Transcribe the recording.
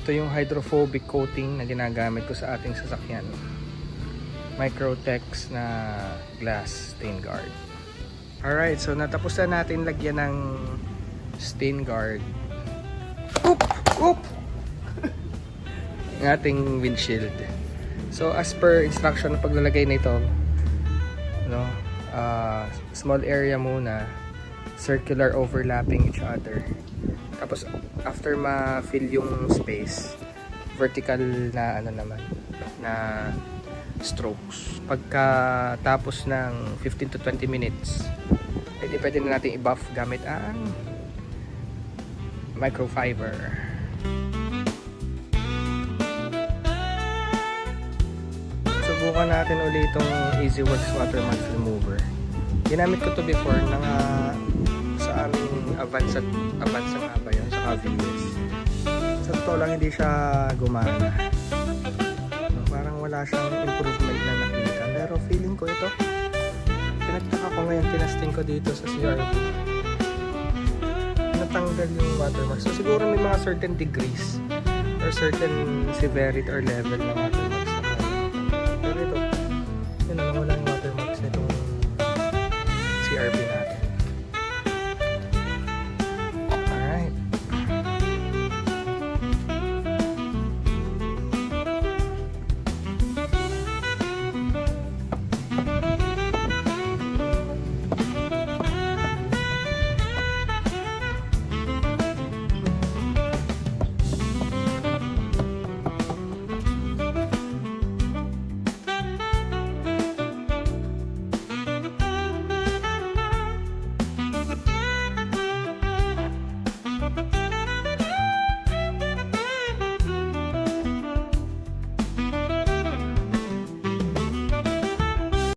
Ito yung hydrophobic coating na ginagamit ko sa ating sasakyan. Microtex na glass stain guard. Alright, so natapos na natin lagyan ng stain guard. Oop! Oop! Ang ating windshield. So as per instruction na paglalagay nito, no, small area muna, circular overlapping each other. Tapos after ma-fill yung space, vertical na naman na strokes. Pagka tapos ng 15 to 20 minutes, pwede na natin i-buff gamit ang microfiber. Subukan natin ulit itong EasyWorks Watermark Remover. Ginamit ko to before sa aming Avanza nga ba yun, sa VS. Sa totoo lang hindi siya gumana. Parang wala siyang improvement na nakita. Pero feeling ko ito, pinagtaka ko ngayon, tinasting ko dito sa CRV. Natanggal yung watermark. So siguro may mga certain degrees or certain severity or level ng watermark.